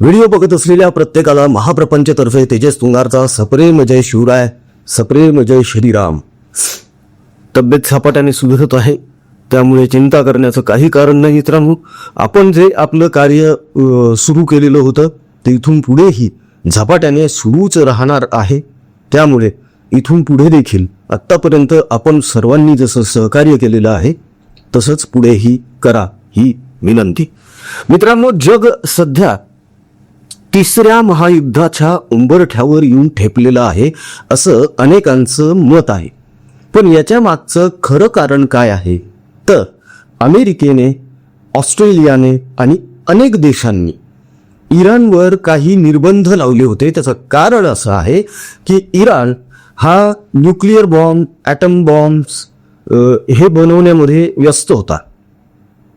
Video बघत असलेल्या प्रत्येकाला महाप्रपंचतर्फे तेजस तुंगारचा सप्रेम जय शिवराय, सप्रेम जय श्रीराम. तब्येत झपाट्याने सुधारत आहे, त्यामुळे चिंता करण्याचं काही कारण नाही मित्रांनो. आपण जे आपलं कार्य सुरू केलेलं होतं ते इथून पुढेही झपाट्याने सुरूच राहणार आहे. त्यामुळे इथून पुढे देखील आत्तापर्यंत आपण सर्वांनी जसं सहकार्य केलेलं आहे तसंच पुढेही करा ही विनंती. मित्रांनो, जग सध्या तिसऱ्या महायुद्धाच्या उंबरठ्यावर येऊन ठेपलेलं आहे असं अनेकांचं मत आहे. पण याच्या मागचं खरं कारण काय आहे तर अमेरिकेने, ऑस्ट्रेलियाने आणि अनेक देशांनी इराणवर काही निर्बंध लावले होते. त्याचं कारण असं आहे की इराण हा न्यूक्लिअर बॉम्ब, ॲटम बॉम्ब्स हे बनवण्यामध्ये व्यस्त होता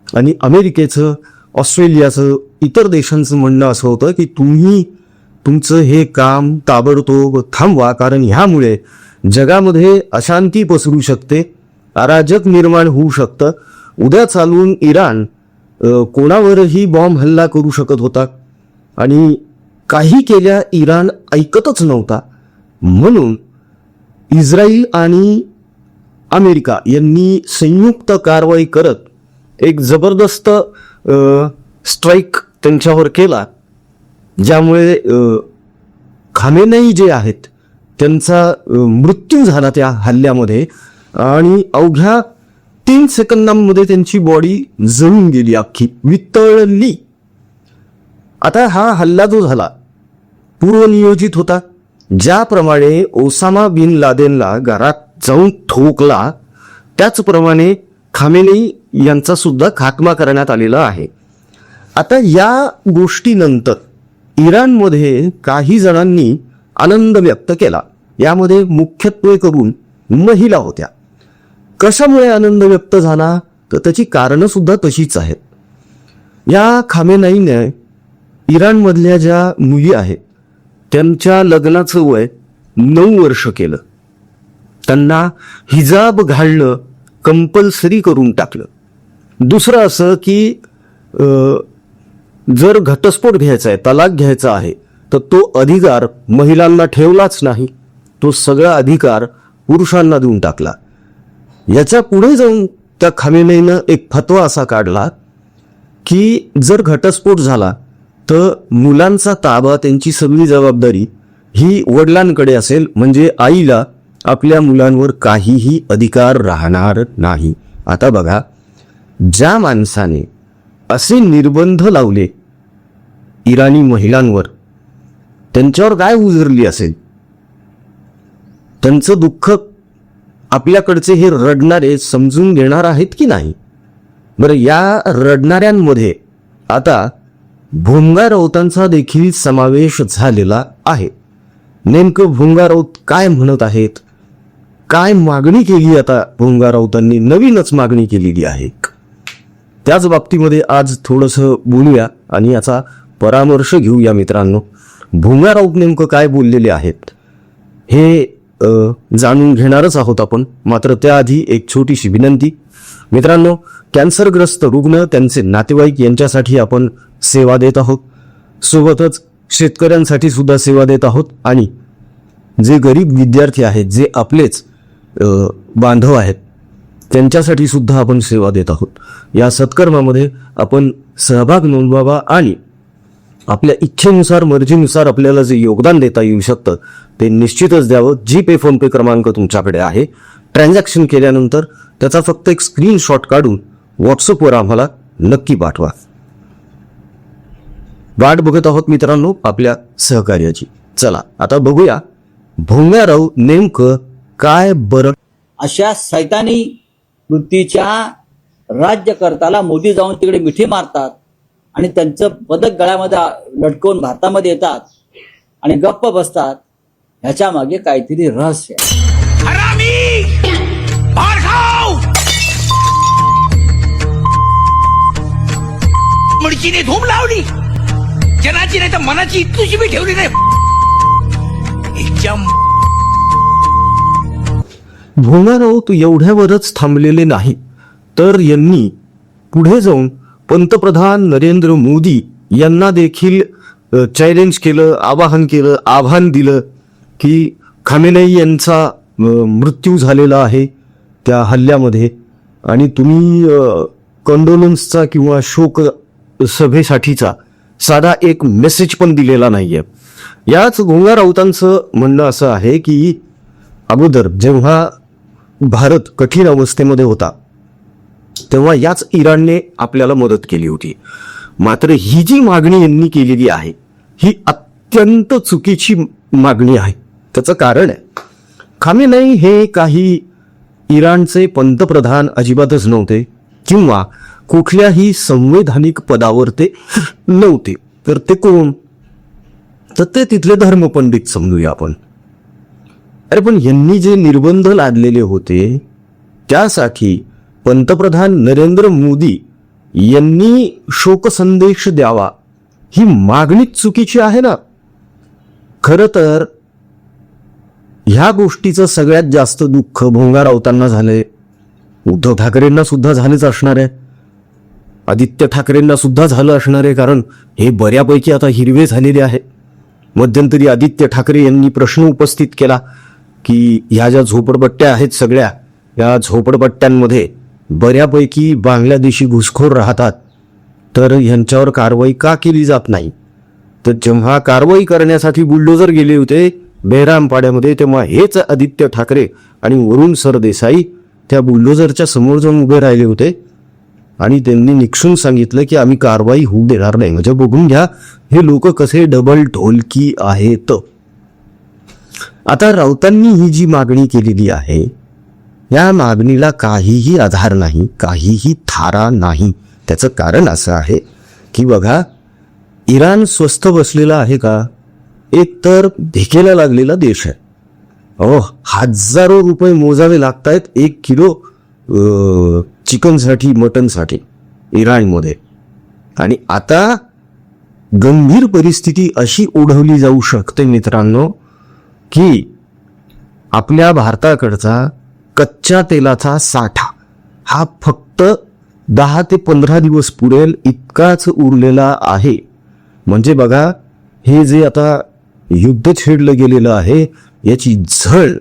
आणि अमेरिकेचं, ऑस्ट्रेलियाचं, इतर देशांचं म्हणणं असं होतं की तुम्ही तुमचं हे काम ताबडतोब थांबवा, कारण ह्यामुळे जगामध्ये अशांती पसरू शकते, अराजक निर्माण होऊ शकतं. उद्या चालून इराण कोणावरही बॉम्ब हल्ला करू शकत होता आणि काही केल्या इराण ऐकतच नव्हता. म्हणून इस्रायल आणि अमेरिका यांनी संयुक्त कारवाई करत एक जबरदस्त स्ट्राईक त्यांच्यावर केला, ज्यामुळे खामेनेई जे आहेत त्यांचा मृत्यू झाला त्या हल्ल्यामध्ये आणि अवघ्या 3 सेकंदांमध्ये त्यांची बॉडी जळून गेली, अख्खी वितळली. आता हा हल्ला जो झाला पूर्वनियोजित होता. ज्याप्रमाणे ओसामा बिन लादेनला घरात जाऊन ठोकला त्याचप्रमाणे खामेनेई यांचा सुद्धा खात्मा करण्यात आलेला आहे. आता या गोष्टीनंतर इराणमध्ये काही जणांनी आनंद व्यक्त केला. यामध्ये मुख्यत्वे करून महिला होत्या. कशामुळे आनंद व्यक्त झाला तर त्याची कारणं सुद्धा तशीच आहेत. या खामेनेईने इराणमधल्या ज्या मुली आहेत त्यांच्या लग्नाचं वय 9 वर्ष केलं. त्यांना हिजाब घालणं कंपल्सरी करून टाकलं. दुसरं असं की जर घटस्फोट घ्यायचा आहे, तलाक घ्यायचा आहे तर तो अधिकार महिलांना ठेवलाच नाही, तो सगळा अधिकार पुरुषांना देऊन टाकला. याच्या पुढे जाऊन त्या खामेनेईनं एक फतवा असा काढला की जर घटस्फोट झाला तर मुलांचा ताबा, त्यांची सगळी जबाबदारी ही वडिलांकडे असेल, म्हणजे आईला आपल्या मुलांवर काहीही अधिकार राहणार नाही. आता बघा, ज्या माणसाने असे निर्बंध लावले इराणी महिलांवर, त्यांच्यावर काय उजरली असेल? त्यांचं दुःख आपल्याकडचे हे रडणारे समजून घेणार आहेत की नाही? बरं, या रडणाऱ्यांमध्ये आता भोंगा राऊतांचा देखील समावेश झालेला आहे. नेमकं भोंगा राऊत काय म्हणत आहेत, काय मागणी केली आता भोंगा राऊतांनी? नवीनच मागणी केलेली आहे. त्याच बाबतीमध्ये आज थोडंसं बोलूया आणि याचा परामर्श घेऊया मित्रांनो. भोंगा राऊत नेमकं काय बोललेले आहेत हे जाणून घेणारच आहोत आपण. मात्र त्याआधी एक छोटीशी विनंती मित्रांनो, कॅन्सरग्रस्त रुग्ण, त्यांचे नातेवाईक यांच्यासाठी आपण सेवा देत आहोत. सोबतच शेतकऱ्यांसाठी सुद्धा सेवा देत आहोत आणि जे गरीब विद्यार्थी आहेत, जे आपलेच बांधव आहेत, त्यांच्यासाठी सुद्धा आपण सेवा देत आहोत. या सत्कर्मामध्ये आपण सहभाग नोंदवावा आणि आपल्या इच्छेनुसार, मर्जीनुसार आपल्याला जे योगदान देता येऊ शकतं ते निश्चितच द्यावं. जीपे, फोनपे क्रमांक तुमच्याकडे आहे. ट्रान्झॅक्शन केल्यानंतर त्याचा फक्त एक स्क्रीनशॉट काढून व्हॉट्सअपवर आम्हाला नक्की पाठवा. वाट बघत आहोत मित्रांनो आपल्या सहकार्याची. चला आता बघूया भोंगा राऊत नेमकं काय बरं. अशा सैतानी वृत्तीच्या राज्यकर्त्याला मोदी जाऊन तिकडे मिठी मारतात आणि त्यांचं पदक गळ्यामध्ये लटकवून भारतामध्ये येतात आणि गप्प बसतात. ह्याच्या मागे काहीतरी रहस्य आहे. हरामी! मार खाऊ! मुडकीने धूम लावली, जनाची नाही तर मनाची इतकीशी मी ठेवली नाही. एकदम भोंगा राऊत एवढ्यावरच थांबलेले नाही तर यांनी पुढे जाऊन पंतप्रधान नरेंद्र मोदी यांना देखील चॅलेंज केलं, आवाहन केलं, आव्हान दिलं की खामेनेई यांचा मृत्यू झालेला आहे त्या हल्ल्यामध्ये आणि तुम्ही कंडोलन्सचा किंवा शोक सभेसाठीचा साधा एक मेसेज पण दिलेला नाहीये. याच गोंगा राऊतांचं म्हणणं असं आहे की अगोदर जेव्हा भारत कठीण अवस्थेमध्ये होता तेव्हा याच इराणने आपल्याला मदत केली होती. मात्र ही जी मागणी यांनी केलेली आहे ही अत्यंत चुकीची मागणी आहे. त्याचं कारण आहे, खामेनेई हे काही इराणचे पंतप्रधान अजिबातच नव्हते किंवा कुठल्याही संवैधानिक पदावर ते नव्हते. तर ते कोण? तर ते तिथले धर्मपंडित समजूया आपण. अरे पण यांनी जे निर्बंध लादलेले होते त्यासाठी पंतप्रधान नरेंद्र मोदी यांनी शोकसंदेश द्यावा ही मागणीच चुकीची आहे ना. खरं तर ह्या गोष्टीचं सगळ्यात जास्त दुःख भोंगा राऊतांना झालंय, उद्धव ठाकरेंना सुद्धा झालेच असणार आहे, आदित्य ठाकरेंना सुद्धा झालं असणार आहे, कारण हे बऱ्यापैकी आता हिरवे झालेले आहे. मध्यंतरी आदित्य ठाकरे यांनी प्रश्न उपस्थित केला की ह्या ज्या झोपडपट्ट्या आहेत सगळ्या, या झोपडपट्ट्यांमध्ये बऱ्यापैकी बांगलादेशी घुसखोर राहतात, तर यांच्यावर कारवाई का केली जात नाही. तर जेव्हा कारवाई करण्यासाठी बुलडोजर गेले होते बेहरामपाड्यामध्ये तेव्हा हेच आदित्य ठाकरे आणि वरुण सरदेसाई त्या बुलडोजरच्या समोर जाऊन उभे राहिले होते आणि त्यांनी निक्षून सांगितलं की आम्ही कारवाई होऊ देणार नाही. म्हणजे बघून घ्या हे लोक कसे डबल ढोलकी आहेत. आता राऊतांनी ही जी मागणी केलेली आहे या मागणीला काहीही आधार नाही, काहीही थारा नाही. त्याचं कारण असं आहे की बघा, इराण स्वस्थ बसलेला आहे का? एक तर भिकेला लागलेला देश आहे. हजारो रुपये मोजावे लागतायत 1 किलो चिकनसाठी, मटनसाठी इराणमध्ये. आणि आता गंभीर परिस्थिती अशी ओढवली जाऊ शकते मित्रांनो की आपल्या भारताकडचा कच्च्या तेलाचा साठा हा फक्त 10 ते 15 दिवस पुरेल इतकाच उरलेला आहे. म्हणजे बघा, हे जे आता युद्ध छेडलं गेलेलं आहे याची झळ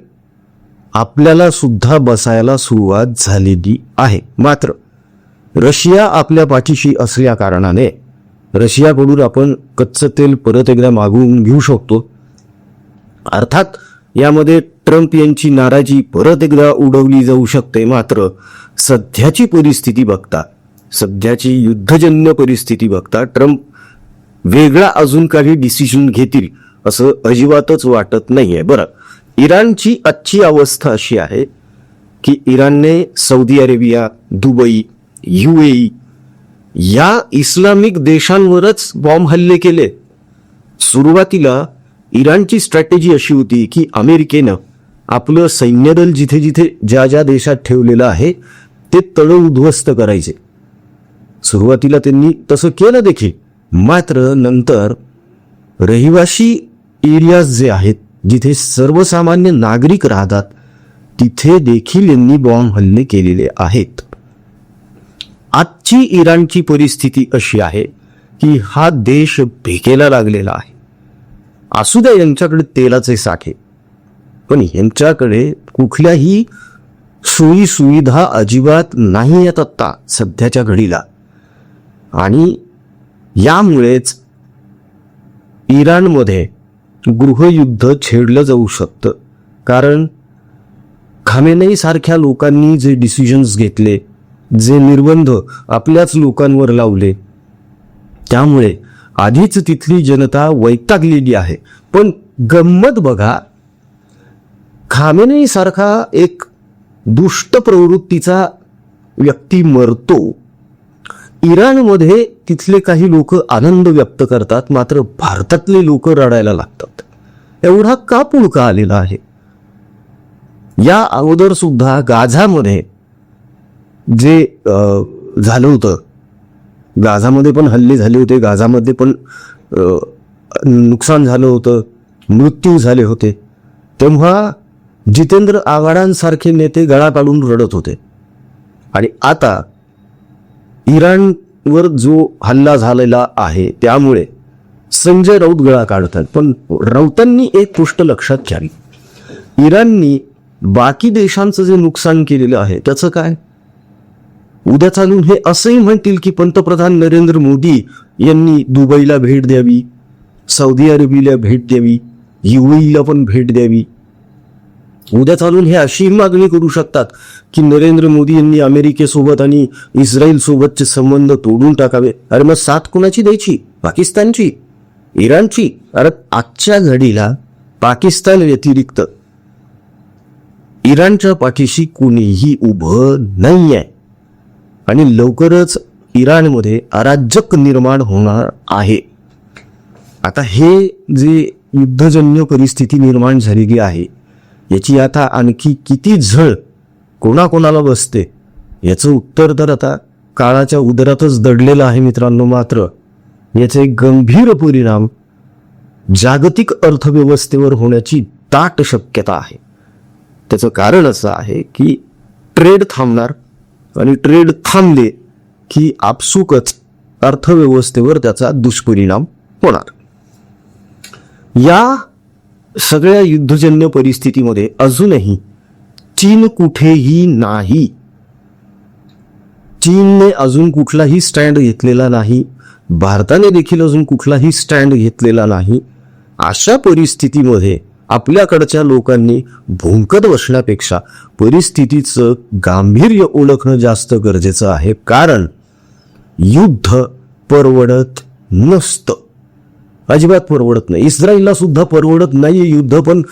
आपल्याला सुद्धा बसायला सुरुवात झालेली आहे. मात्र रशिया आपल्या पाठीशी असल्या कारणाने रशियाकडून आपण कच्चं तेल परत एकदा मागवून घेऊ शकतो. अर्थात यामध्ये ट्रम्प यांची नाराजी परत एकदा उडवली जाऊ शकते. मात्र सध्याची परिस्थिती बघता, सध्याची युद्धजन्य परिस्थिती बघता ट्रम्प वेगळा अजून काही डिसिजन घेतील असं अजिबातच वाटत नाहीये. बरं, इराणची आजची अवस्था अशी आहे की इराणने सौदी अरेबिया, दुबई, UAE या इस्लामिक देशांवरच बॉम्ब हल्ले केले. सुरुवातीला इराणची स्ट्रॅटेजी अशी होती की अमेरिकेनं आपलं सैन्यदल जिथे जिथे ज्या ज्या देशात ठेवलेलं आहे ते तळ उद्ध्वस्त करायचे. सुरुवातीला त्यांनी तसं केलं देखील. मात्र नंतर रहिवाशी एरियाज जे आहेत जिथे सर्वसामान्य नागरिक राहतात तिथे देखील यांनी बॉम्ब हल्ले केलेले आहेत. आजची इराणची परिस्थिती अशी आहे की हा देश भिकेला लागलेला आहे. असू द्या यांच्याकडे तेलाचे साठे, पण यांच्याकडे कुठल्याही सोयी सुविधा अजिबात नाही आहेत आत्ता सध्याच्या घडीला. आणि यामुळेच इराणमध्ये गृहयुद्ध छेडलं जाऊ शकतं. कारण खामेनेई सारख्या लोकांनी जे डिसिजन्स घेतले, जे निर्बंध आपल्याच लोकांवर लावले, त्यामुळे आधीच तिथली जनता वैतागलेली आहे. पण गंमत बघा, खामेनेई सारखा एक दुष्ट प्रवृत्तीचा व्यक्ती मरतो, इराणमध्ये तिथले काही लोक आनंद व्यक्त करतात, मात्र भारतातले लोक रडायला लागतात. एवढा का पुळका आलेला आहे? या अगोदर सुद्धा गाझामध्ये जे झालं होतं, गाझामध्ये पण हल्ले झाले होते, गाझामध्ये पण नुकसान झालं होतं, मृत्यू झाले होते, तेव्हा जितेंद्र आव्हाडांसारखे नेते गळा काढून रडत होते. आणि आता इराणवर जो हल्ला झालेला आहे त्यामुळे संजय राऊत गळा काढतात. पण राऊतांनी एक गोष्ट लक्षात घ्यावी, इराणनी बाकी देशांचं जे नुकसान केलेलं आहे त्याचं काय? उद्या चालून हे असंही म्हणतील की पंतप्रधान नरेंद्र मोदी यांनी दुबईला भेट द्यावी, सौदी अरेबियाला भेट द्यावी, UAEला पण भेट द्यावी. उद्या चालून हे अशी मागणी करू शकतात की नरेंद्र मोदी यांनी अमेरिकेसोबत आणि इस्रायल सोबतचे संबंध तोडून टाकावे. अरे मग साथ कुणाची द्यायची? पाकिस्तानची, इराणची? अरे आजच्या घडीला पाकिस्तान व्यतिरिक्त इराणच्या पाठीशी कोणीही उभं नाहीये आणि लवकरच इराणमध्ये अराजक निर्माण होणार आहे. आता हे जे युद्धजन्य परिस्थिती निर्माण झालेली आहे याची आता आणखी किती झळ कोणाकोणाला बसते याचं उत्तर तर आता काळाच्या उदरातच दडलेलं आहे मित्रांनो. मात्र याचे गंभीर परिणाम जागतिक अर्थव्यवस्थेवर होण्याची दाट शक्यता आहे. त्याचं कारण असं आहे की ट्रेड थांबणार आणि ट्रेड थांबले की आपसुकच अर्थव्यवस्थेवर त्याचा दुष्परिणाम होणार. या सगळ्या युद्धजन्य परिस्थितीमध्ये अजूनही चीन कुठेही नाही. चीनने अजून कुठलाही स्टँड घेतलेला नाही, भारताने देखील अजून कुठलाही स्टँड घेतलेला नाही. अशा परिस्थितीमध्ये आपल्याकडच्या लोकांनी भुंकत बसण्यापेक्षा परिस्थितीचं गांभीर्य ओळखणं जास्त गरजेचं आहे. कारण युद्ध परवडत नसतं, अजिबात परवडत नाही. इस्रायलला सुद्धा परवडत नाहीये युद्ध, पण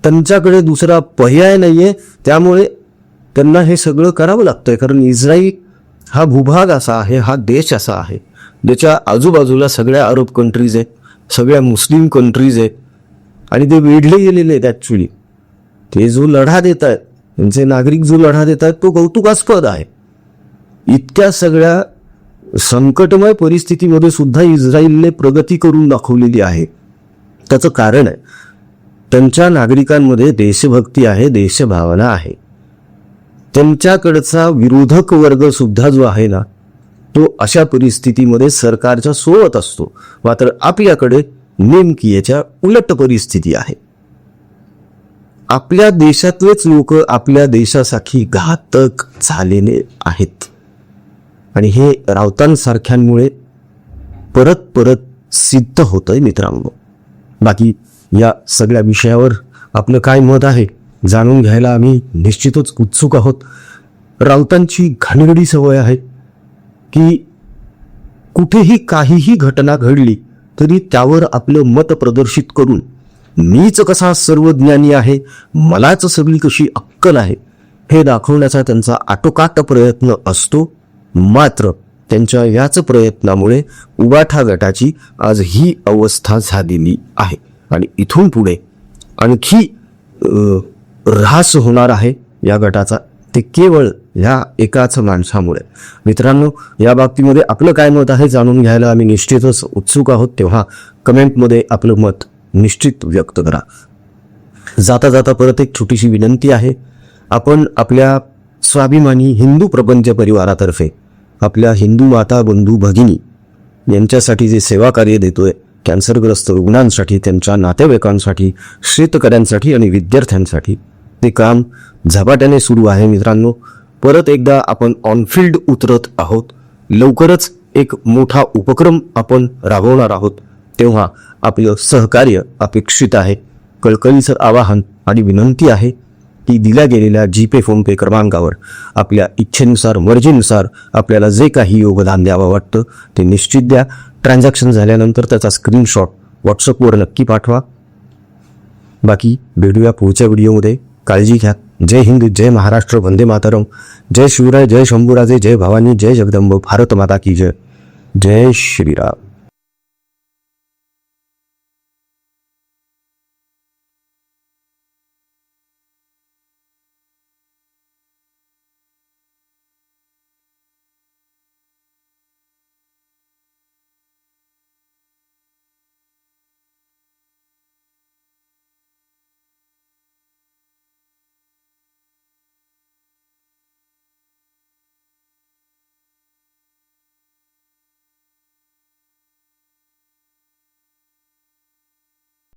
त्यांच्याकडे दुसरा पर्याय नाहीये, त्यामुळे त्यांना हे सगळं करावं लागतंय. कारण इस्रायल हा भूभाग असा आहे, हा देश असा आहे ज्याच्या आजूबाजूला सगळ्या अरब कंट्रीज आहेत, सगळ्या मुस्लिम कंट्रीज आहेत आणि ते वेढले गेलेले आहेत. ॲक्च्युली ते जो लढा देत आहेत, त्यांचे नागरिक जो लढा देत आहेत तो कौतुकास्पद आहे. इतक्या सगळ्या संकटमय परिस्थितीमध्ये सुद्धा इस्रायलने प्रगती करून दाखवलेली आहे. त्याचं कारण आहे त्यांच्या नागरिकांमध्ये देशभक्ती आहे, देशभावना आहे. त्यांच्याकडचा विरोधक वर्ग सुद्धा जो आहे ना तो अशा परिस्थितीमध्ये सरकारच्या सोबत असतो. मात्र आपल्याकडे नेमकी याच्या उलट परिस्थिती आहे. आपल्या देशातलेच लोक आपल्या देशासाठी घातक झालेले आहेत आणि हे राऊतांसारख्यांमुळे परत परत सिद्ध होतंय मित्रांनो. बाकी या सगळ्या विषयावर आपलं काय मत आहे जाणून घ्यायला आम्ही निश्चितच उत्सुक आहोत. राऊतांची घाणेरडी सवय आहे की कुठेही काहीही घटना घडली तरी त्यावर आपलं मत प्रदर्शित करून मीच कसा सर्वज्ञानी आहे, मलाच सगळी कशी अक्कल आहे हे दाखवण्याचा त्यांचा आटोकाट प्रयत्न असतो. मात्र त्यांच्या याच प्रयत्नामुळे उबाठा गटाची आज ही अवस्था झालेली आहे आणि इथून पुढे आणखी ऱ्हास होणार आहे या गटाचा, ते केवळ ह्या एकाच माणसामुळे. मित्रांनो, या बाबतीमध्ये आपलं काय मत आहे जाणून घ्यायला आम्ही निश्चितच उत्सुक आहोत. तेव्हा कमेंटमध्ये आपलं मत निश्चित व्यक्त करा. जाता जाता परत एक छोटीशी विनंती आहे. आपण आपल्या स्वाभिमानी हिंदू प्रपंच परिवारातर्फे आपल्या हिंदू माता बंधू भगिनी यांच्यासाठी जे सेवा कार्य देतोय, कॅन्सरग्रस्त रुग्णांसाठी, त्यांच्या नातेवाईकांसाठी, शेतकऱ्यांसाठी आणि विद्यार्थ्यांसाठी, ते काम झपाट्याने सुरू आहे. मित्रांनो, परत एकदा आपण ऑनफिल्ड उतरत आहोत. लवकरच एक मोठा उपक्रम आपण राबवणार आहोत, तेव्हा आपलं सहकार्य अपेक्षित आहे. कळकळीचं आवाहन आणि विनंती आहे की दिल्या गेलेल्या जीपे फोनपे क्रमांकावर आपल्या इच्छेनुसार मर्जीनुसार आपल्याला जे काही योगदान द्यावं वाटतं ते निश्चित द्या. ट्रान्झॅक्शन झाल्यानंतर त्याचा स्क्रीनशॉट व्हॉट्सअपवर नक्की पाठवा. बाकी भेटूया पुढच्या व्हिडिओमध्ये. काळजी घ्या. जय हिंद, जय महाराष्ट्र, वंदे मातरम, जय शिवराय, जय शंभूराजे, जय भवानी, जय जगदंब, भारत माता की जय, जय श्रीराम.